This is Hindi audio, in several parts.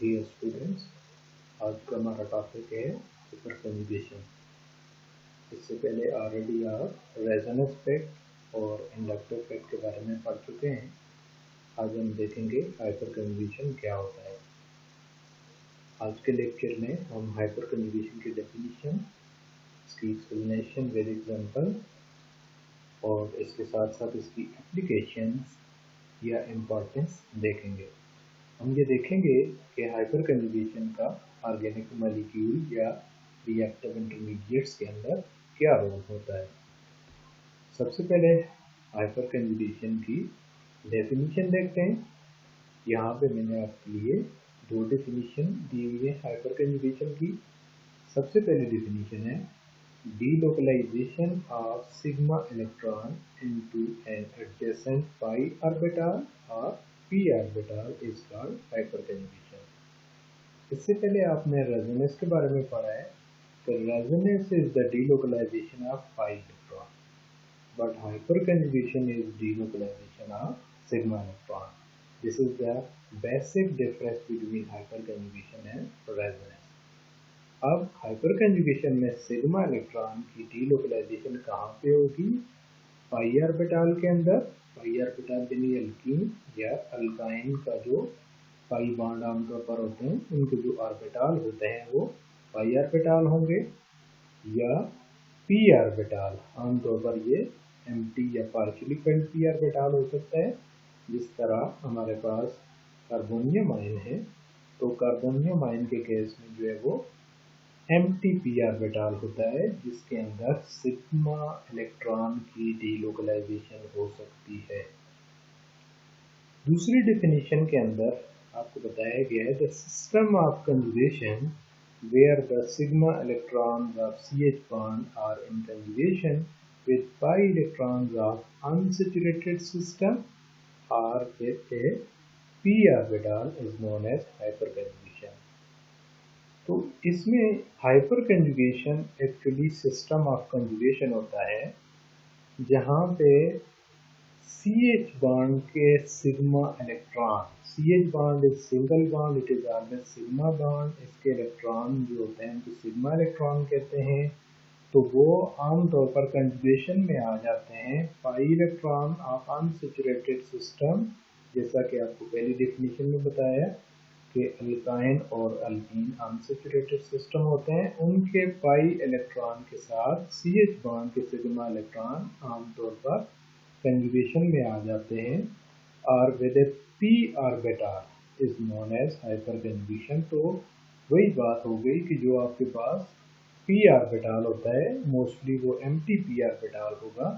डियर स्टूडेंट्स, आज का हमारा टॉपिक है हाइपर कंजुगेशन। इससे पहले ऑलरेडी आप रेजोनेंस इफेक्ट और इंडक्टिव इफेक्ट के बारे में पढ़ चुके हैं। आज हम देखेंगे हाइपर कंजुगेशन क्या होता है। आज के लेक्चर में हम हाइपर कंजुगेशन की डेफिनेशन, इसकी एक्सप्लेनेशन विद एग्जांपल और इसके साथ साथ इसकी एप्लीकेशंस या इम्पोर्टेंस देखेंगे। हम ये देखेंगे कि हाइपर कंजुगेशन का ऑर्गेनिक मॉलिक्यूल या रिएक्टिव इंटरमीडिएट्स के अंदर क्या रोल होता है। सबसे पहले हाइपर कंजुगेशन की डेफिनेशन देखते हैं। यहाँ पे मैंने आपके लिए दो डेफिनेशन दी हुई है हाइपर कंजुगेशन की। सबसे पहली डेफिनेशन है delocalization of sigma electron into an adjacent pi orbital or p orbital is called hyperconjugation। इससे पहले आपने रेजोनेंस के बारे में पढ़ा है कि resonance is the delocalization of pi electron, but hyperconjugation is delocalization of sigma electron. This is the basic difference between hyperconjugation and resonance। अब हाइपर कंजुगेशन में सिग्मा इलेक्ट्रॉन की डीलोकलाइजेशन कहाँ पे होगी? पाई ऑर्बिटल के अंदर। पाई ऑर्बिटल यानी अल्कीन या अल्काइन का जो पाई बॉन्ड आमतौर पर होते हैं, उनके जो ऑर्बिटल होते हैं वो पाई ऑर्बिटल होंगे, या पी ऑर्बिटल, आमतौर पर ये एम्प्टी या पार्शियली फिल्ड पी ऑर्बिटल हो सकता है। जिस तरह हमारे पास कार्बोनियम आयन है, तो कार्बोनियम आयन के केस में जो है वो एम्प्टी पी ऑर्बिटल होता है, जिसके अंदर सिग्मा इलेक्ट्रॉन की डीलोकलाइजेशन हो सकती है। दूसरी डेफिनेशन के अंदर आपको बताया गया है the system of conjugation where the sigma electrons of CH bond are in conjugation with pi electrons of unsaturated system और with a p orbital is known as hyper conjugation. तो इसमें hyper conjugation actually system of conjugation होता है जहाँ पे CH बॉन्ड के sigma electron, CH bond is single bond, it is always sigma bond, इसके इलेक्ट्रॉन जो होते हैं तो सिग्मा इलेक्ट्रॉन कहते हैं। तो वो आमतौर पर कंजुगेशन में आ जाते हैं pi electron of unsaturated system, जैसा कि आपको पहली डेफिनेशन में बताया कि अल्काइन और अल्कीन अनसैचुरेटेड सिस्टम होते हैं, उनके पाई इलेक्ट्रॉन के साथ CH बॉन्ड के सिग्मा इलेक्ट्रॉन आमतौर पर कंजुगेशन में आ जाते हैं और with a p orbital is known as hyper conjugation. तो वही बात हो गई कि जो आपके पास पी ऑर्बिटल होता है, मोस्टली वो एम्प्टी पी ऑर्बिटल होगा,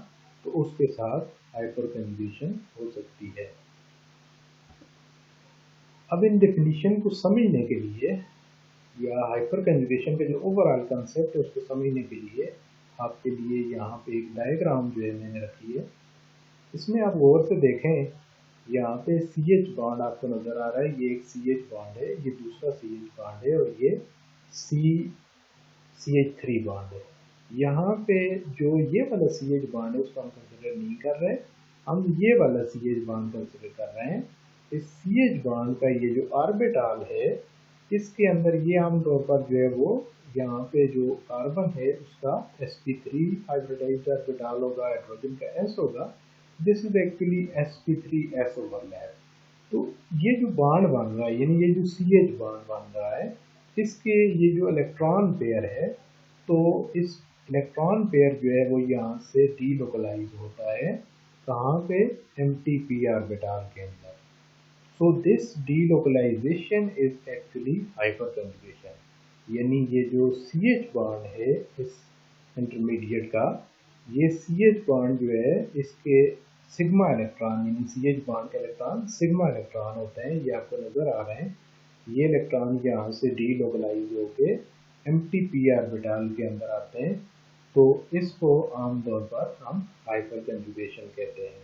तो उसके साथ हाइपर कंजुगेशन हो सकती है। अब इन डेफिनेशन को समझने के लिए या हाइपर कंजुगेशन का जो ओवरऑल कंसेप्ट है उसको समझने के लिए आपके लिए यहाँ पे एक डायग्राम जो है मैंने रखी है। इसमें आप गौर से देखें, यहाँ पे CH बॉन्ड आपको नज़र आ रहा है, ये एक CH बॉन्ड है, ये दूसरा CH बॉन्ड है और ये CH3 बॉन्ड है। यहाँ पे जो ये वाला CH बॉन्ड है उसको हम कंसिडर नहीं कर रहे, हम ये वाला CH बॉन्ड कंसिडर कर रहे हैं। इस CH बॉन्ड का ये जो ऑर्बिटल है, इसके अंदर ये आमतौर पर जो है वो यहाँ पे जो कार्बन है उसका sp3 हाइब्रिडाइज्ड ऑर्बिटल होगा, हाइड्रोजन का s होगा। This is actually sp3s overlap. तो ये जो बॉन्ड बन रहा है, यानी ये जो CH बॉन्ड बन रहा है, इसके ये जो इलेक्ट्रॉन पेयर है, तो इस इलेक्ट्रॉन पेयर जो है वो यहाँ से डीलोकलाइज होता है, कहाँ पे? एम्प्टी पी ऑर्बिटल के अंदर। So this delocalization is actually hyperconjugation, यानी ये जो CH बॉन्ड है इस इंटरमीडिएट का, ये CH बॉन्ड जो है इसके सिग्मा इलेक्ट्रॉन, यानी CH बॉन्ड के इलेक्ट्रॉन सिग्मा इलेक्ट्रॉन होते हैं, ये आपको नज़र आ रहे हैं। ये इलेक्ट्रॉन यहाँ से डीलोकलाइज होके एम्प्टी पी ऑर्बिटल के अंदर आते हैं, तो इसको आमतौर पर हम हाइपरकंजुगेशन कहते हैं।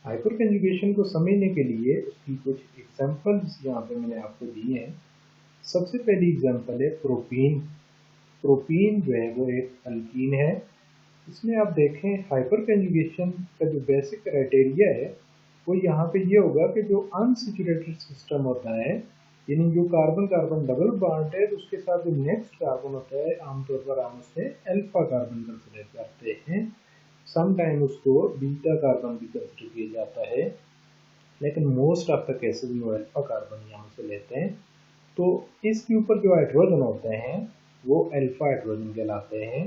हाइपर कंजुगेशन को समझने के लिए उसकी कुछ एग्जांपल्स यहाँ पे मैंने आपको दिए हैं। सबसे पहली एग्जांपल है प्रोपीन। प्रोपीन जो है वो एक अल्कीन है। इसमें आप देखें हाइपर कंजुगेशन का जो बेसिक क्राइटेरिया है वो यहाँ पे ये होगा कि जो अनसैचुरेटेड सिस्टम होता है, यानी जो कार्बन कार्बन डबल बॉन्ड है, तो उसके साथ जो नेक्स्ट कार्बन होता है आमतौर पर हम उसे अल्फा कार्बन कंसिडर करते हैं। समटाइम उसको बीटा कार्बन भी कंसिडर किया जाता है, लेकिन मोस्ट ऑफ द केसेस में अल्फा कार्बन यहाँ से लेते हैं। तो इसके ऊपर जो हाइड्रोजन होते हैं वो अल्फा हाइड्रोजन कहलाते हैं,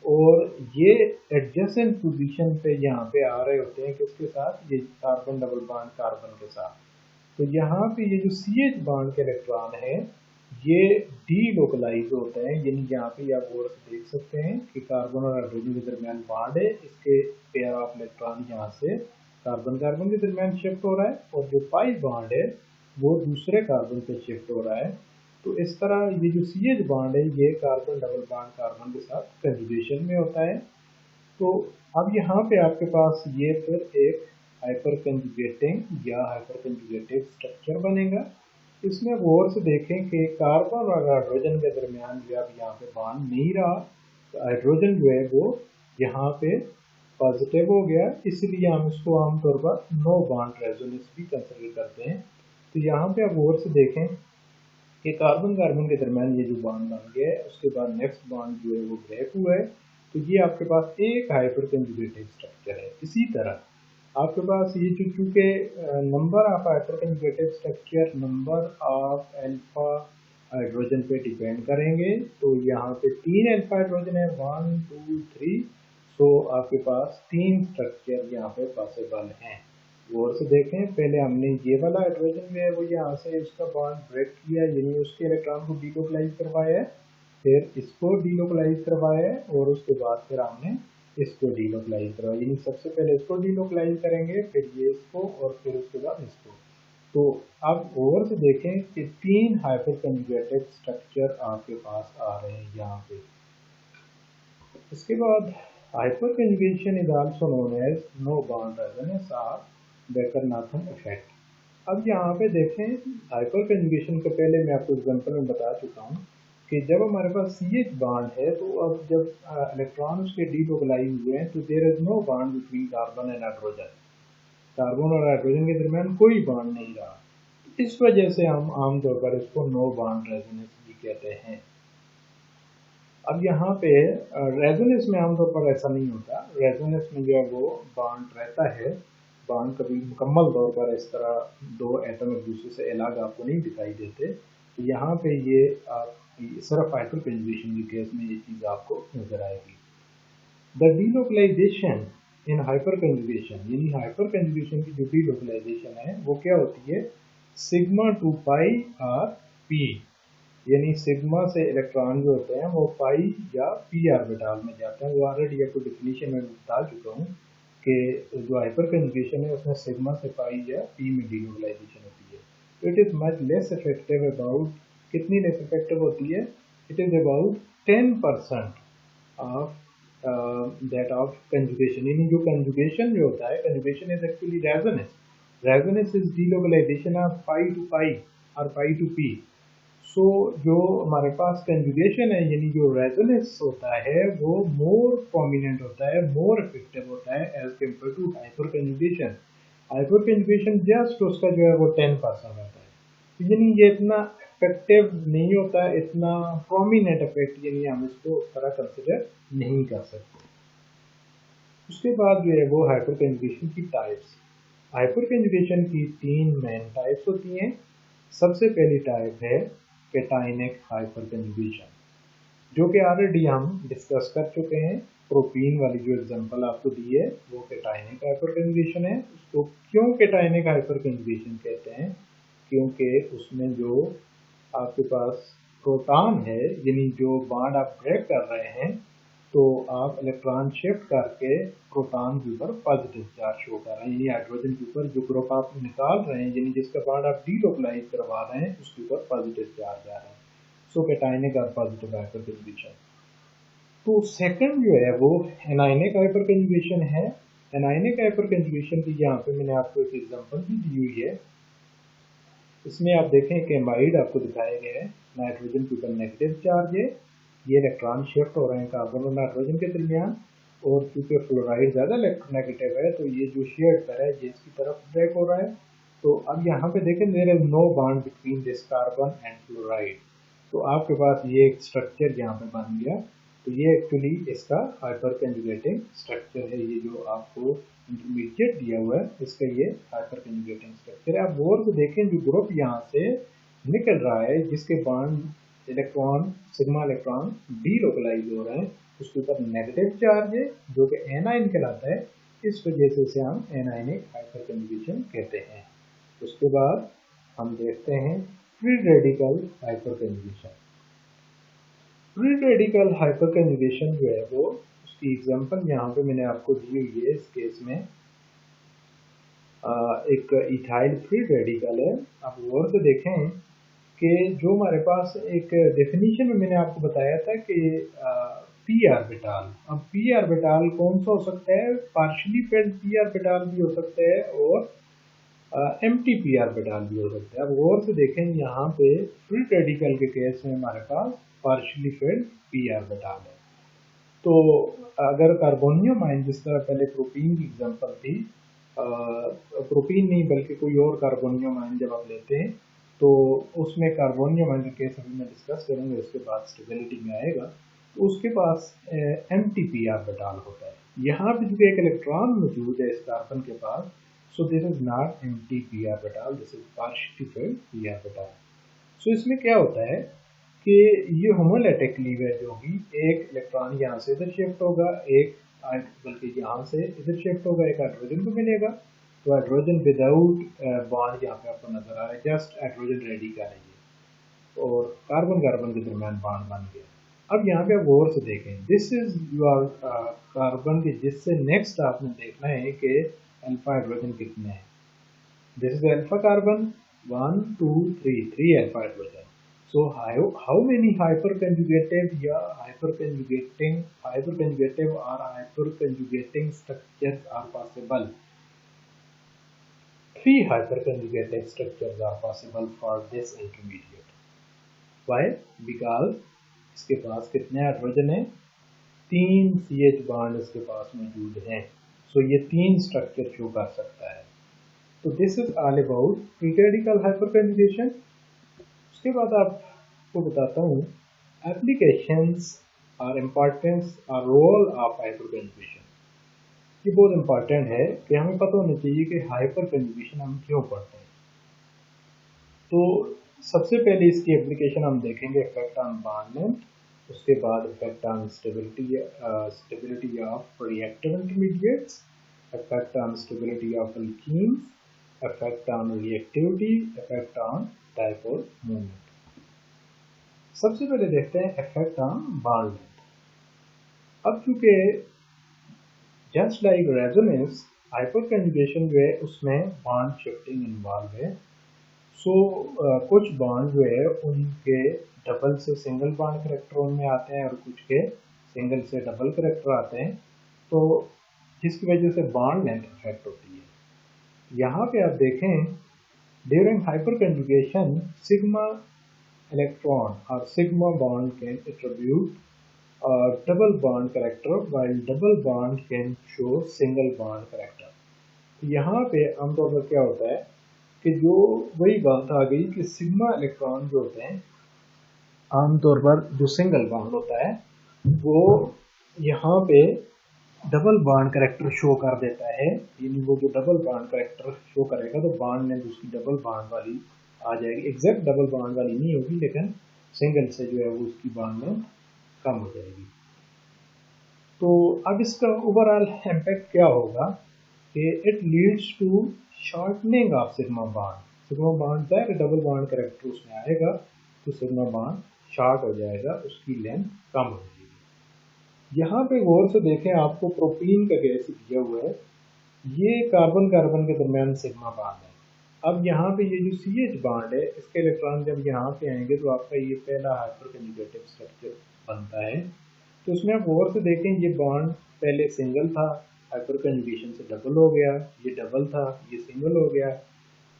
और ये एडजेसेंट पोजीशन पे यहाँ पे आ रहे होते हैं किसके साथ, ये कार्बन डबल बॉन्ड कार्बन के साथ। तो यहाँ पे ये जो CH बॉन्ड के इलेक्ट्रॉन है ये डीलोकलाइज होते हैं, यानी यहाँ पे आप गौर से देख सकते हैं कि कार्बन और हाइड्रोजन के दरमियान बॉन्ड है, इसके पेयर ऑफ इलेक्ट्रॉन यहाँ से कार्बन कार्बन के दरमियान शिफ्ट हो रहा है, और जो पाई बॉन्ड है वो दूसरे कार्बन पे शिफ्ट हो रहा है। तो इस तरह ये जो CH बॉन्ड है ये कार्बन डबल बॉन्ड कार्बन के साथ कंजुगेशन में होता है। तो अब यहाँ पे आपके पास ये फिर एक हाइपर कंजुगेटिंग या हाइपर कंजुगेटिव स्ट्रक्चर बनेगा। इसमें गौर से देखें कि कार्बन और हाइड्रोजन के दरमियान जो अब यहाँ पे बॉन्ड नहीं रहा, तो हाइड्रोजन जो है वो यहाँ पे पॉजिटिव हो गया, इसलिए हम इसको आमतौर पर नो बॉन्ड रेजोनेंस भी कंसिडर करते हैं। तो यहाँ पे आप गौर से देखें कि कार्बन कार्बन के दरमियान ये जो बॉन्ड बन गया है, उसके बाद नेक्स्ट बॉन्ड जो है वो ब्रेक हुआ है, तो ये आपके पास एक हाइपर कंजुगेटिव स्ट्रक्चर है। इसी तरह आपके पास ये जो चूँकि number of hyper conjugative structure number of alpha hydrogen पे डिपेंड करेंगे, तो यहाँ पे 3 अल्फा हाइड्रोजन है, 1 2 3, सो आपके पास 3 स्ट्रक्चर यहाँ पे पॉसिबल हैं। गौर से देखें, पहले हमने ये वाला हाइड्रोजन जो है वो यहाँ से उसका बॉन्ड ब्रेक किया, यानी उसके इलेक्ट्रॉन को डीलोकलाइज करवाया है, फिर इसको डीलोकलाइज करवाया है, और उसके बाद फिर हमने इसको डीलोकलाइज करवाया, यानी सबसे पहले इसको डीलोकलाइज करेंगे, फिर ये इसको, और फिर उसके बाद इसको। तो अब गौर से देखें कि 3 हाइपर कंजुगेटेड स्ट्रक्चर आपके पास आ रहे हैं यहाँ पे। इसके बाद hyperconjugation is also known as no bond resonance और बेकर-नाथन इफेक्ट। अब यहाँ पे देखें, हाइपर कंजुगेशन के पहले मैं आपको एग्जांपल में बता चुका हूँ कि जब हमारे पास CH बॉन्ड है, तो अब जब इलेक्ट्रॉन उसके डीलोकलाइज हुए हैं, तो there is no bond between carbon and hydrogen. Carbon और हाइड्रोजन के दरमियान कोई बॉन्ड नहीं रहा, इस वजह से हम आमतौर पर इसको नो बॉन्ड रेजोनेंस भी कहते हैं। अब यहाँ पे रेजोनेंस में आमतौर पर ऐसा नहीं होता, रेजोनेंस में जो है वो बॉन्ड रहता है, बॉन्ड कभी मुकम्मल तौर पर इस तरह दो एटम एक दूसरे से अलग आपको नहीं दिखाई देते। तो यहाँ पे ये सिर्फ हाइपर कंजुगेशन के केस में ये चीज़ आपको नजर आएगी। The delocalisation in hyperconjugation, यानी हाइपर कंजुगेशन की जो डीलोकलाइजेशन है वो क्या होती है, सिग्मा टू पाई और पी, यानी सिग्मा से इलेक्ट्रॉन जो होते हैं वो पाई या पी ऑर्बिटल में जाते हैं। वो ऑलरेडी आपको डिफिनीशन में बता चुका हूँ कि जो हाइपर कंजुगेशन है उसमें सिग्मा से पाई या पी में डीलोकलाइजेशन होती है। It is much less effective about, कितनी लेस इफेक्टिव होती है, it is about 10% of that of conjugation, यानी जो कंजुगेशन जो होता है, conjugation is actually resonance, resonance is delocalisation of pi to pi और पाई टू पी। सो जो हमारे पास कंजुगेशन है, यानी जो रेजोनेंस होता है वो मोर प्रोमिनेंट होता है, मोर इफेक्टिव होता है as compare to hyperconjugation. Hyperconjugation just उसका जो है वो 10% होता है, तो यानी ये इतना इफेक्टिव नहीं होता है, इतना प्रोमिनेंट इफेक्ट, यानी हम इसको उस तरह कंसिडर नहीं कर सकते। उसके बाद जो है वो हाइपर कंजुगेशन की टाइप्स। हाइपर कंजुगेशन की 3 मेन टाइप्स होती हैं। सबसे पहली टाइप है कैटायनिक हाइपर कंजुगेशन, जो कि ऑलरेडी हम डिस्कस कर चुके हैं। प्रोपीन वाली जो एग्जांपल आपको दी है वो कैटायनिक हाइपर कंजुगेशन है। उसको क्यों कैटायनिक हाइपर कंजुगेशन कहते हैं, क्योंकि उसमें जो आपके पास प्रोटॉन है, यानी जो बॉन्ड आप ब्रेक कर रहे हैं, तो आप इलेक्ट्रॉन शिफ्ट करके प्रोटॉन के ऊपर पॉजिटिव चार्ज शो कर रहे हैं, यानी हाइड्रोजन के ऊपर जो ग्रुप आप निकाल रहे हैं, यानी जिसका बॉन्ड आप डीलोकलाइज करवा रहे हैं, उसके ऊपर पॉजिटिव चार्ज आ रहा है। सो कैटायनिक और पॉजिटिव हाइपर कंजुगेशन। तो सेकंड जो है वो एनायनिक हाइपर कंजुगेशन है। एनायनिक हाइपर कंजुगेशन की यहाँ पे मैंने आपको एक एग्जांपल भी दी हुई है। इसमें आप देखें कि एमाइड आपको दिखाया गया है, नाइट्रोजन के ऊपर नेगेटिव चार्ज है, ये इलेक्ट्रॉन शिफ्ट हो रहे हैं कार्बन और नाइट्रोजन के दरमियान, और चूंकि फ्लोराइड ज़्यादा इलेक्ट्रोनेगेटिव है तो ये जो शेयर्ड पेयर है ये इसकी तरफ ड्रैग हो रहा है। तो अब यहाँ पे देखें there is no bond between this carbon and fluoride. तो आपके पास ये एक स्ट्रक्चर यहाँ पे बन गया। तो ये एक्चुअली इसका हाइपर कंजुगेटिंग स्ट्रक्चर है। ये जो आपको इंटरमीडिएट दिया हुआ है इसका ये हाइपर कंजुगेटिंग स्ट्रक्चर है। आप गौर से देखें जो ग्रुप यहाँ से निकल रहा है जिसके bond electron sigma electron delocalise हो रहे हैं उसके ऊपर नेगेटिव चार्ज है जो कि एनाइन कहलाता है। इस वजह से इसे हम एनाइनिक हाइपर कंजुगेशन कहते हैं। उसके बाद हम देखते हैं free radical hyper conjugation. Free radical hyper conjugation जो है वो उसकी एग्जांपल यहाँ पे मैंने आपको दी हुई है। इस केस में एक इथाइल फ्री रेडिकल है। आप गौर से देखें कि जो हमारे पास एक डेफिनेशन में मैंने आपको बताया था कि पी ऑर्बिटल, अब पी ऑर्बिटल कौन सा हो सकता है, पार्शियली फिल्ड पी ऑर्बिटल भी हो सकता है और एम्प्टी पी ऑर्बिटल भी हो सकता है। अब गौर से देखें यहाँ पे फ्री रेडिकल के केस में हमारे पास पार्शियली फिल्ड पी ऑर्बिटल है। तो अगर कार्बोनियम आयन जिस तरह पहले प्रोटीन की एग्जांपल थी, प्रोटीन नहीं बल्कि कोई और कार्बोनियम आयन जब आप लेते हैं तो उसमें कार्बोनियम आयन के केस अभी मैं डिस्कस करूँगा, इसके बाद स्टेबिलिटी में आएगा। तो उसके पास एमटीपी ऑर्बिटल होता है। यहाँ पे जो एक इलेक्ट्रॉन मौजूद है इस कार्बन के पास, सो दिस इज नॉट एमटीपी orbital, this is partially filled p orbital. So इसमें क्या होता है कि ये होमोलैटिक लीवेज होगी, एक इलेक्ट्रॉन यहाँ से इधर शिफ्ट होगा, एक बल्कि यहाँ से इधर शिफ्ट होगा, एक हाइड्रोजन को मिलेगा। तो हाइड्रोजन विदाउट बॉन्ड यहाँ पे आपको नजर आ रहा है, जस्ट हाइड्रोजन रेडिकल है ये, और कार्बन कार्बन के दरमियान बॉन्ड बन गया। अब यहाँ पे आप गौर से देखें, दिस इज योर कार्बन के जिससे नेक्स्ट आपने देखना है कि अल्फा हाइड्रोजन कितने हैं। This is alpha carbon 1 2 3 alpha hydrogen. So how many hyperconjugative or hyperconjugating structures are possible? 3 hyperconjugative structures are possible for this intermediate. Why? Because इसके पास कितने हाइड्रोजन हैं? 3 CH बॉन्ड इसके पास मौजूद हैं। So ये 3 स्ट्रक्चर शो कर सकता है। तो this is all about free radical hyperconjugation. उसके बाद आपको बताता हूँ एप्लीकेशंस और इम्पोर्टेंस और रोल ऑफ हाइपर कंजुगेशन। ये बहुत इम्पोर्टेंट है कि हमें पता होना चाहिए कि हाइपर कंजुगेशन हम क्यों पढ़ते हैं। तो सबसे पहले इसकी एप्लीकेशन हम देखेंगे इफेक्ट ऑन बॉन्ड लेंथ, उसके बाद effect on stability of reactive intermediates, effect on stability of alkenes, effect on reactivity, effect on dipole movement. सबसे पहले देखते हैं इफेक्ट ऑन बॉन्ड लेंथ। अब चूंकि just like resonance hyper conjugation जो है उसमें बॉन्ड शिफ्टिंग इन्वॉल्व है। सो कुछ बॉन्ड जो है उनके डबल से सिंगल बॉन्ड करैक्टर उनमें आते हैं और कुछ के सिंगल से डबल करैक्टर आते हैं, तो जिसकी वजह से बॉन्ड लेंथ इफेक्ट होती है। यहाँ पे आप देखें during hyper conjugation sigma electron or sigma bond can attribute a double bond character while double bond can show single bond character। यहाँ पे आमतौर पर क्या होता है कि जो वही बात आ गई कि सिग्मा इलेक्ट्रॉन जो होते हैं आमतौर पर जो सिंगल बॉन्ड होता है वो यहाँ पे डबल बॉन्ड कैरेक्टर शो कर देता है, यानी वो जो डबल बॉन्ड कैरेक्टर शो करेगा तो बॉन्ड लेंथ उसकी डबल बॉन्ड वाली आ जाएगी। एग्जैक्ट डबल बॉन्ड वाली नहीं होगी लेकिन सिंगल से जो है वो उसकी बॉन्ड लेंथ कम हो जाएगी। तो अब इसका ओवरऑल इम्पैक्ट क्या होगा कि it leads to shortening of sigma bond. Sigma bond का डबल बॉन्ड कैरेक्टर उसमें आएगा तो सिग्मा बॉन्ड शॉर्ट हो जाएगा, उसकी लेंथ कम हो जाएगी। यहाँ पे गौर से देखें, आपको प्रोटीन का गैस दिया हुआ है, ये कार्बन कार्बन के दरमियान सिग्मा बॉन्ड है। अब यहाँ पे ये जो CH बॉन्ड है इसके इलेक्ट्रॉन जब यहाँ पे आएंगे तो आपका ये पहला हाइपर कंजुगेटिव स्ट्रक्चर बनता है। तो उसमें आप गौर से देखें ये बॉन्ड पहले सिंगल था, हाइपर कंजुगेशन से डबल हो गया, ये डबल था, ये सिंगल हो गया।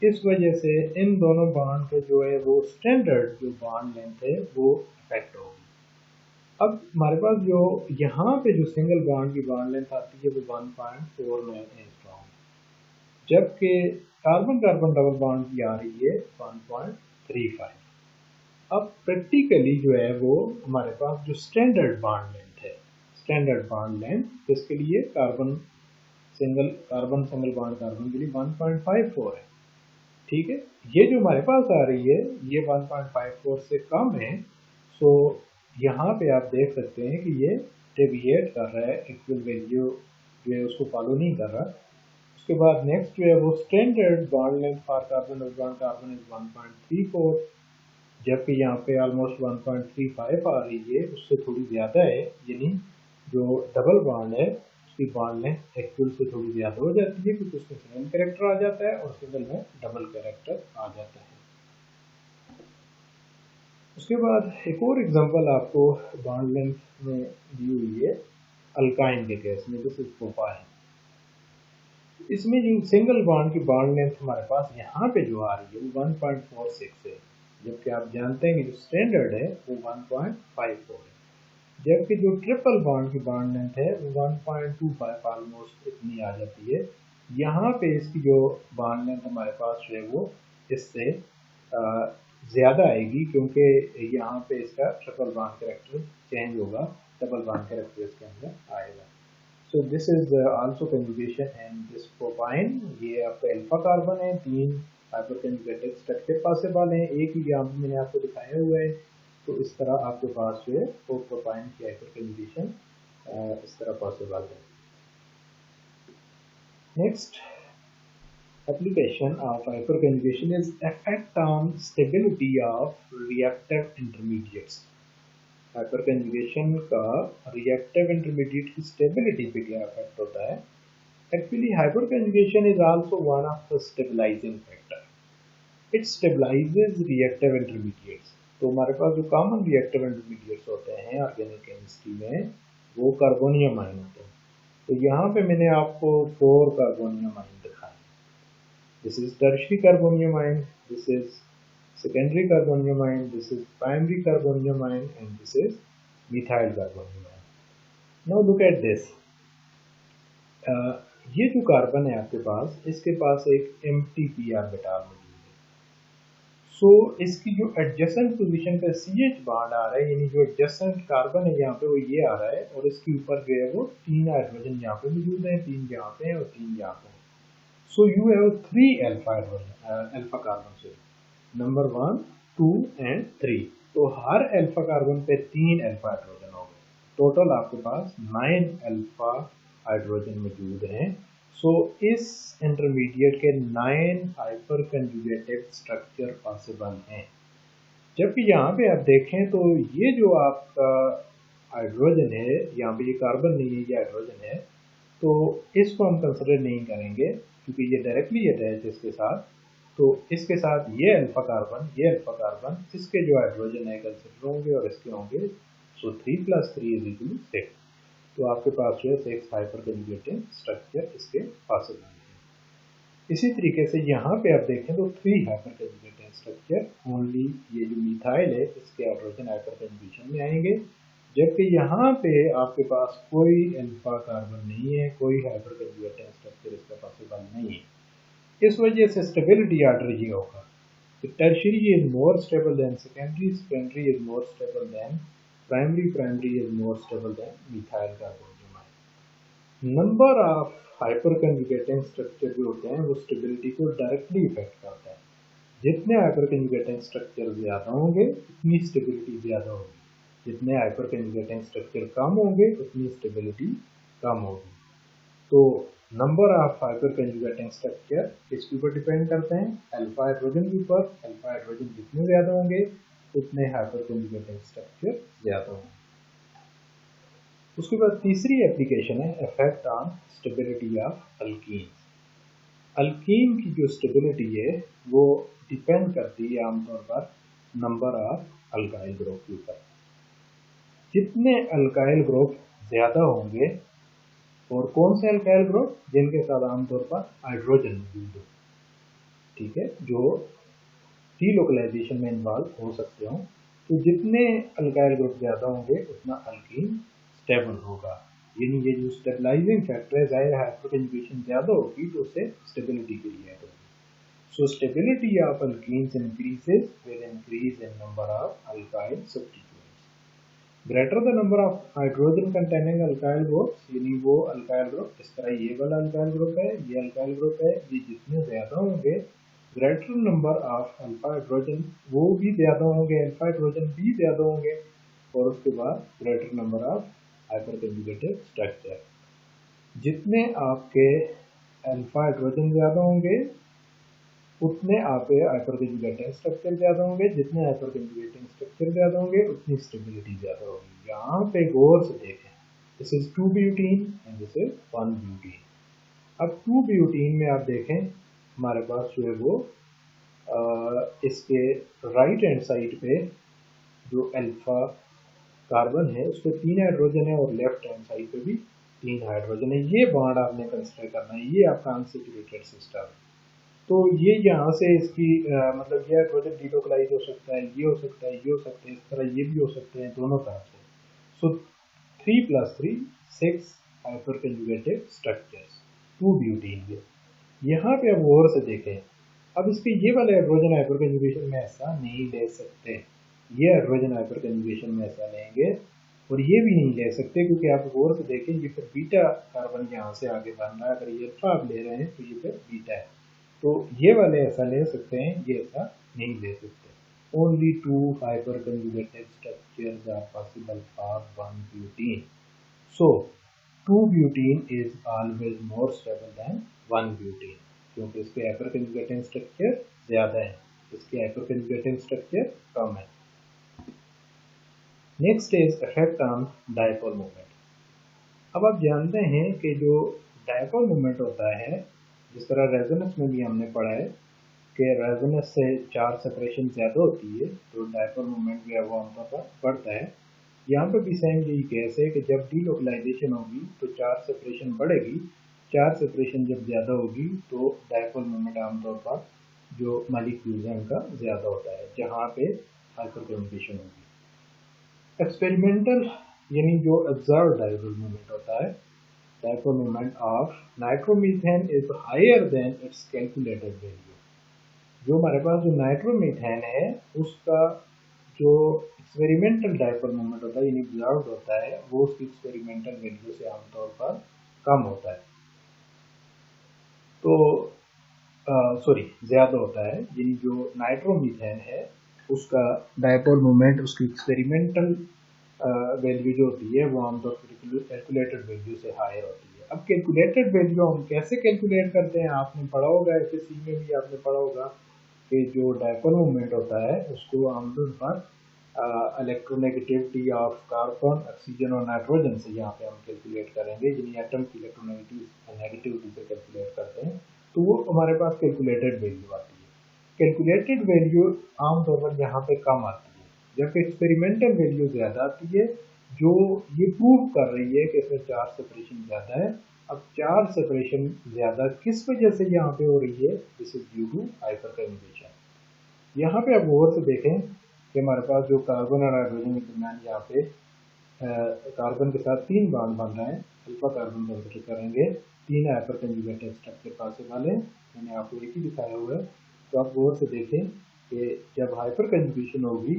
इस वजह से इन दोनों बॉन्ड के जो है वो स्टैंडर्ड जो बॉन्ड लेंथ है वो इफेक्ट होगी। अब हमारे पास जो यहाँ पे जो सिंगल बॉन्ड की बॉन्ड लेंथ आती है वो 1.49 एंगस्ट्रॉम, जबकि कार्बन कार्बन डबल बॉन्ड की आ रही है 1.35। अब प्रैक्टिकली जो है वो हमारे पास जो स्टैंडर्ड बॉन्ड लेंथ है, स्टैंडर्ड बॉन्ड लेंथ इसके लिए कार्बन सिंगल बॉन्ड कार्बन के लिए 1.54 है। ठीक है, ये जो हमारे पास आ रही है ये 1.54 से कम है। सो यहाँ पे आप देख सकते हैं कि ये डेविएट कर रहा है, एक्चुअल वैल्यू जो है उसको फॉलो नहीं कर रहा। उसके बाद नेक्स्ट जो है वो standard bond length for carbon carbon is 1.34, जबकि यहाँ पे ऑलमोस्ट 1.35 आ रही है, उससे थोड़ी ज़्यादा है, यानी जो डबल बॉन्ड है उसकी बॉन्ड लेंथ एक्चुअल से थोड़ी ज़्यादा हो जाती है, क्योंकि उसमें सिंगल कैरेक्टर आ जाता है और सिंगल में डबल कैरेक्टर आ जाता है। उसके बाद एक और एग्जांपल आपको बॉन्ड लेंथ में दी हुई है अल्काइन के केस में, दिस इज प्रोपाइन। इसमें जो सिंगल बॉन्ड की बॉन्ड लेंथ हमारे पास यहाँ पे जो आ रही है वो 1.46 है, जबकि आप जानते हैं कि जो स्टैंडर्ड है वो 1.54 है। जबकि जो ट्रिपल बॉन्ड की बॉन्ड लेंथ है वो 1.25 ऑलमोस्ट इतनी आ जाती है। यहाँ पे इसकी जो बॉन्ड लेंथ हमारे पास है वो इससे ज़्यादा आएगी, क्योंकि यहाँ पे इसका ट्रिपल बॉन्ड कैरेक्टर चेंज होगा, डबल बॉन्ड कैरेक्टर इसके अंदर आएगा। सो this is also conjugation and this propyne, ये आपका अल्फा कार्बन है, 3 हाइपर कंजुगेटेड स्ट्रक्चर पॉसिबल हैं, एक ही यहाँ पे मैंने आपको दिखाया हुआ है। तो इस तरह आपके पास जो है वो प्रोपाइन की हाइपर कंजुगेशन इस तरह पॉसिबल है। Next application of hyperconjugation is effect on stability of reactive intermediates। हाइपरकंजुगेशन का रिएक्टिव इंटरमीडिएट की स्टेबिलिटी पे क्या इफेक्ट होता है? Actually hyperconjugation is also one of the stabilising factor, it stabilises reactive intermediates. तो हमारे पास जो कॉमन रिएक्टिव इंटरमीडिएट्स होते हैं ऑर्गेनिक केमिस्ट्री में वो कार्बोनियम आयन होते हैं। तो यहाँ पे मैंने आपको 4 कार्बोनियम आयन दिखाए। This is tertiary carbonium ion, this is secondary carbonium ion, this is primary carbonium ion, and this is methyl carbonium ion. Now look at this. ये जो कार्बन है आपके पास, इसके पास एक empty p ऑर्बिटल मौजूद है। सो इसकी जो एडजेसेंट पोजीशन पे CH बॉन्ड आ रहा है, यानी जो एडजेसेंट कार्बन है यहाँ पे वो ये आ रहा है, और इसके ऊपर जो है वो 3 हाइड्रोजन यहाँ पे मौजूद है, 3 यहाँ पे हैं और 3 यहाँ पे हैं। So you have 3 alpha carbon, number 1, 2 and 3। तो हर अल्फा कार्बन पे 3 अल्फा हाइड्रोजन हो गए, टोटल आपके पास 9 अल्फा हाइड्रोजन मौजूद हैं। सो इस इंटरमीडिएट के 9 हाइपर कंजुगेटेड स्ट्रक्चर पॉसिबल हैं। जबकि यहाँ पे आप देखें तो ये जो आपका हाइड्रोजन है, यहाँ पे ये कार्बन नहीं है, ये हाइड्रोजन है, तो इसको हम कंसिडर नहीं करेंगे क्योंकि ये डायरेक्टली अटैच है इसके साथ। तो इसके साथ ये अल्फा कार्बन, इसके जो हाइड्रोजन है कंसिडर होंगे और इसके होंगे। सो 3 + 3 = 6। तो आपके पास जो है 6 हाइपर कंजुगेटेड स्ट्रक्चर इसके पॉसिबल है। इसी तरीके से यहाँ पे आप देखें तो 3 हाइपर कंजुगेटेड स्ट्रक्चर ओनली, ये जो मिथाइल है इसके हाइड्रोजन हाइपर कंजुगेशन में आएंगे, जबकि यहाँ पे आपके पास कोई अल्फा कार्बन नहीं है, कोई हाइपर कंजुगेटेड स्ट्रक्चर इसका पॉसिबल नहीं है। इस वजह से स्टेबिलिटी ऑर्डर ये होगा कि tertiary is more stable then secondary, secondary is more stable then primary, primary is more stable then methyl carbonium ion. Number of hyper conjugated structure जो होते हैं वो स्टेबिलिटी को डायरेक्टली इफेक्ट करता है। जितने हाइपर कंजुगेटेड स्ट्रक्चर ज़्यादा होंगे उतनी स्टेबिलिटी ज़्यादा होगी, जितने हाइपर कंजुगेटेड स्ट्रक्चर कम होंगे उतनी स्टेबिलिटी कम होगी। तो number of hyper conjugated structure इसके ऊपर डिपेंड करते हैं, अल्फा हाइड्रोजन के ऊपर। अल्फा हाइड्रोजन जितने ज़्यादा होंगे उतने हाइपर कंजुगेटेड स्ट्रक्चर ज़्यादा होंगे। उसके बाद तीसरी एप्लीकेशन है effect on stability of alkenes. Alkyne की जो स्टेबिलिटी है वो डिपेंड करती है आमतौर पर नंबर ऑफ अल्काइल ग्रुप के ऊपर। जितने अल्काइल ग्रुप ज़्यादा होंगे, और कौन से अल्काइल ग्रुप? जिनके साथ आमतौर पर हाइड्रोजन मौजूद हो, ठीक है, जो डीलोकलाइजेशन में इन्वॉल्व हो सकते हो। तो जितने अल्काइल ग्रुप ज़्यादा होंगे उतना अल्कीन स्टेबल होगा। यानी ये जो स्टेबलाइजिंग फैक्टर है, ज़ाहिर हाइपर कंजुगेशन ज़्यादा होगी तो उससे स्टेबिलिटी के लिए ऐड होगी। So stability of alkenes increases with increase in number of alkyl substituents. Greater the number of hydrogen containing alkyl groups, यानी वो अल्काइल ग्रुप, इस तरह ये वाला अल्काइल ग्रुप है, ये अल्काइल ग्रुप है, ये जितने ज़्यादा होंगे greater number of alpha hydrogen, वो भी ज़्यादा होंगे, अल्फा हाइड्रोजन भी ज़्यादा होंगे, और उसके बाद greater number of hyper conjugated structure. जितने आपके अल्फा हाइड्रोजन ज़्यादा होंगे उतने आपके हाइपर कंजुगेटेड स्ट्रक्चर ज़्यादा होंगे, जितने हाइपर कंजुगेटिंग स्ट्रक्चर ज़्यादा होंगे उतनी स्टेबिलिटी ज़्यादा होगी। यहाँ पे गौर से देखें, this is two butene and this is one butene. अब 2-ब्यूटीन में आप देखें हमारे पास जो है वो इसके राइट हैंड साइड पे जो अल्फा कार्बन है उस पर 3 हाइड्रोजन है और लेफ्ट हैंड साइड पे भी 3 हाइड्रोजन है। ये बॉन्ड आपने कंसिडर करना है, ये आपका अनसैचुरेटेड सिस्टम है। तो ये यहाँ से इसकी मतलब ये हाइड्रोजन डिलोकलाइज हो सकता है, ये हो सकता है, ये हो सकता है, इस तरह ये भी हो सकते हैं दोनों तरह से। सो 3 + 3 6 हाइपर कंजुगेटेड स्ट्रक्चर्स 2-ब्यूटीन के। यहाँ पे अब और से देखें, अब इसके ये वाले हाइड्रोजन हाइपर कंजुगेशन में ऐसा नहीं ले सकते, ये हाइड्रोजन हाइपर कंजुगेशन में ऐसा लेंगे और ये भी नहीं ले सकते, क्योंकि आप गौर से देखें ये फिर बीटा कार्बन यहाँ से आगे बन रहा है। अगर ये अल्फा आप ले रहे हैं तो ये फिर बीटा है, तो ये वाले ऐसा ले सकते हैं, ये ऐसा नहीं ले सकते। Only 2 hyper conjugated structures are possible for one butene. So two butene is always more stable than one butene, क्योंकि इसके हाइपर कंजुगेटिंग स्ट्रक्चर ज़्यादा है, इसके हाइपर कंजुगेटिंग स्ट्रक्चर कम है। Next is effect on dipole moment. अब आप जानते हैं कि जो डायपोल मोमेंट होता है, जिस तरह रेजोनेंस में भी हमने पढ़ा है कि रेजोनेंस से चार्ज सेपरेशन ज़्यादा होती है तो डायपोल मोमेंट भी वो आमतौर पर बढ़ता है। यहाँ पर भी सेम यही केस है कि जब डीलोकलाइजेशन होगी तो चार्ज सेपरेशन बढ़ेगी, चार्ज सेपरेशन जब ज़्यादा होगी तो डायपोल मोमेंट आमतौर पर जो मॉलिक्यूल्स हैं उनका ज़्यादा होता है, जहाँ पे हाइपर कंजुगेशन होगी। एक्सपेरिमेंटल यानी जो ऑब्जर्व डायपोल मोमेंट होता है, dipole moment of nitromethane is higher than its calculated value. जो हमारे पास जो नाइट्रोमीथेन है उसका जो एक्सपेरिमेंटल डायपोल मोमेंट होता है यानी ऑब्जर्व्ड होता है, वो उसकी एक्सपेरिमेंटल वैल्यू से आमतौर पर कम होता है, तो सॉरी ज़्यादा होता है। यानी जो नाइट्रोमीथेन है उसका डायपोल मोमेंट उसकी एक्सपेरिमेंटल वैल्यू जो होती है वो आमतौर पर कैलकुलेटेड वैल्यू से हायर होती है। अब कैलकुलेटेड वैल्यू हम कैसे कैलकुलेट करते हैं, आपने पढ़ा होगा, एसएससी में भी आपने पढ़ा होगा कि जो डायपोल मोमेंट होता है उसको आमतौर पर इलेक्ट्रोनेगेटिविटी ऑफ कार्बन, ऑक्सीजन और नाइट्रोजन से यहाँ पे हम कैलकुलेट करेंगे, यानी एटम की इलेक्ट्रोनेगेटिविटी से कैलकुलेट करते हैं, तो वो हमारे पास कैलकुलेटेड वैल्यू आती है। कैलकुलेटेड वैल्यू आमतौर पर यहाँ पे कम आती है, जबकि एक्सपेरिमेंटल वैल्यू ज़्यादा आती है, जो ये प्रूव कर रही है कि इसमें चार्ज सेपरेशन ज़्यादा है। अब चार्ज सेपरेशन ज़्यादा किस वजह से यहाँ पे हो रही है, this is due to hyperconjugation. यहाँ पे आप गौर से देखें कि हमारे पास जो कार्बन और हाइड्रोजन के दरमियान यहाँ पे कार्बन के साथ 3 बॉन्ड बन रहे हैं, अल्फा कार्बन कंसिडर करेंगे, 3 हाइपर कंजुगेटेड स्ट्रक्चर पॉसिबल है, मैंने आपको एक ही दिखाया हुआ है। तो आप गौर से देखें कि जब हाइपर कंजुगेशन होगी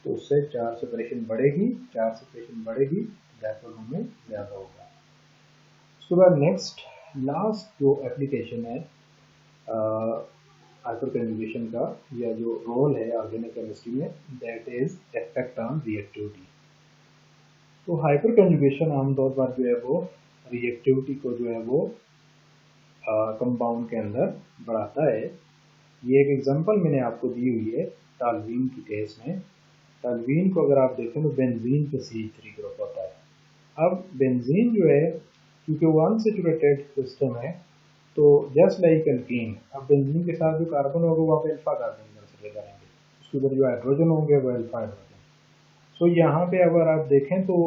तो उससे चार्ज सेपरेशन बढ़ेगी, चार्ज सेपरेशन बढ़ेगी, डायपोल मोमेंट ज़्यादा होगा। उसके बाद नेक्स्ट लास्ट जो एप्लीकेशन है हाइपर कंजुगेशन का या जो रोल है ऑर्गेनिक केमिस्ट्री में, that is effect on reactivity. तो हाइपर कंजुगेशन आमतौर पर जो है वो रिएक्टिविटी को जो है वो कंपाउंड के अंदर बढ़ाता है। ये एक एग्जांपल मैंने आपको दी हुई है टॉल्यूइन की केस में। टॉल्यूइन को अगर आप देखें तो बेंजीन पे CH3 ग्रुप होता है। अब बेंजीन जो है क्योंकि वो अनसैचुरेटेड सिस्टम है तो जस्ट लाइक एल्कीन, अब बेंजीन के साथ जो कार्बन होगा वो आप अल्फा कार्बन कंसिडर करेंगे, उसके ऊपर जो हाइड्रोजन होंगे वो अल्फा हाइड्रोजन। तो यहाँ पे अगर आप देखें तो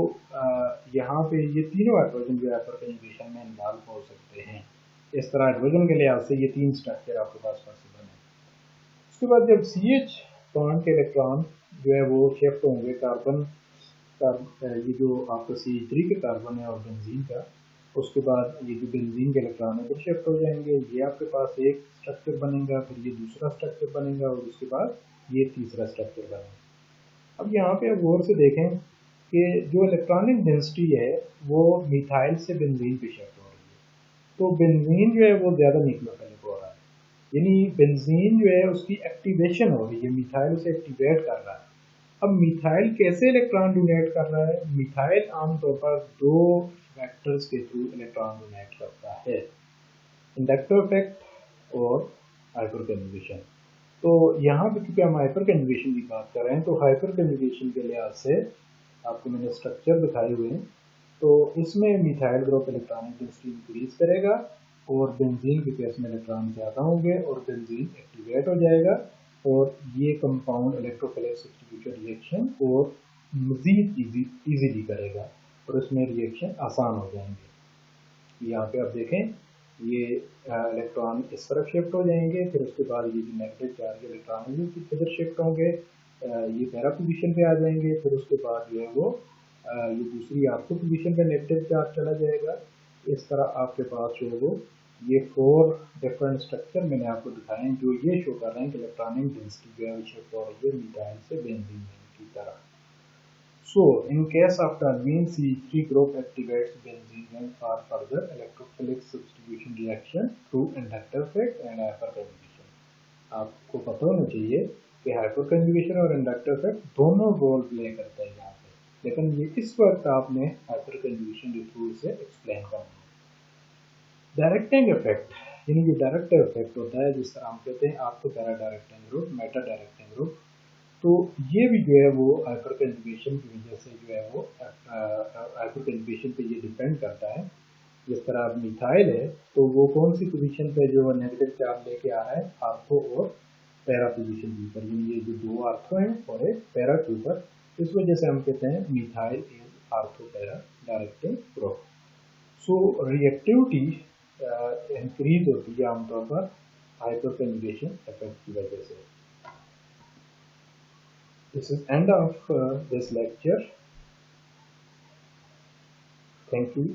यहाँ पे ये तीनों हाइड्रोजन जो हाइपर कंजुगेशन में इन्वॉल्व हो सकते हैं। इस तरह हाइड्रोजन के लिहाज से ये 3 स्ट्रक्चर आपके पास पॉसिबल है। उसके बाद जब CH बॉन्ड के इलेक्ट्रॉन जो है वो शिफ्ट होंगे कार्बन का, ये जो आपका CH3 के कार्बन है और बेंजीन का, उसके बाद ये जो बेंजीन के इलेक्ट्रॉन है वो शिफ्ट हो जाएंगे, ये आपके पास एक स्ट्रक्चर बनेगा, फिर ये दूसरा स्ट्रक्चर बनेगा और उसके बाद ये तीसरा स्ट्रक्चर बनेगा। अब यहाँ पे आप गौर से देखें कि जो इलेक्ट्रॉनिक डेंसिटी है वो मिथाइल से बेंजीन पे शिफ्ट हो रही है, तो बेंजीन जो है वो ज़्यादा न्यूक्लियोफिलिक हो रहा है, यानी बेंजीन जो है उसकी एक्टिवेशन हो रही है, मिथाइल उसे एक्टिवेट कर रहा है। अब मिथाइल कैसे इलेक्ट्रॉन डोनेट कर रहा है? मिथाइल आमतौर पर दो वेक्टर्स के थ्रू इलेक्ट्रॉन डोनेट करता है, इंडक्टिव इफेक्ट और हाइपर कंजुगेशन। तो यहाँ पे क्योंकि हम हाइपर कंजुगेशन की बात कर रहे हैं, तो हाइपर कंजुगेशन के लिहाज से आपको मैंने स्ट्रक्चर दिखाए हुए हैं। तो इसमें methyl group electronic density increase करेगा और बेंजीन के केस में इलेक्ट्रॉन ज़्यादा होंगे और बेंजीन एक्टिवेट हो जाएगा और ये कंपाउंड इलेक्ट्रोफिलिक सब्स्टिट्यूशन रिएक्शन और मज़ीद ईजीली करेगा और इसमें रिएक्शन आसान हो जाएंगे। यहाँ पे आप देखें ये इलेक्ट्रॉन इस तरफ शिफ्ट हो जाएंगे, फिर उसके बाद ये जो नेगेटिव चार्ज इलेक्ट्रॉन है किधर शिफ्ट होंगे, ये पैरा पोजीशन पे आ जाएंगे, फिर उसके बाद जो है वो ये दूसरी आपको पोजीशन पे नेगेटिव चार्ज चला जाएगा। इस तरह आपके पास जो है वो ये 4 डिफरेंट स्ट्रक्चर मैंने आपको दिखाए हैं जो ये शो कर रहे हैं कि इलेक्ट्रॉनिक डेंसिटी जो है वो शिफ्ट हो रही है मिथाइल से बेंजीन की तरह। So, in case of toluene, CH3 group activates benzene for further electrophilic substitution reaction through inductor effect and hyperconjugation. आपको पता होना चाहिए कि हाइपरकंजुगेशन और इंडक्टर इफेक्ट दोनों रोल प्ले करते हैं यहाँ पे, लेकिन ये इस वक्त आपने हाइपरकंजुगेशन के थ्रू इसे एक्सप्लेन करना है। डायरेक्टिंग इफेक्ट, यानी जो डायरेक्ट इफेक्ट होता है, जिस तरह हम कहते हैं आपको para directing group, Meta directing group, तो ये भी जो है वो हाइपर कंजुगेशन की वजह से जो है वो हाइपर कंजुगेशन पे ये डिपेंड करता है। जिस तरह अब मिथाइल है तो वो कौन सी पोजीशन पे जो नेगेटिव चार्ज लेके आ रहा है, आर्थो और पैरा पोजीशन के ऊपर, यानी ये जो दो आर्थो हैं और एक पैरा के ऊपर, इस वजह से हम कहते हैं methyl is ortho para directing group. So reactivity increase होती है आमतौर पर हाइपर कंजुगेशन इफेक्ट की वजह से। This is end of this lecture. Thank you.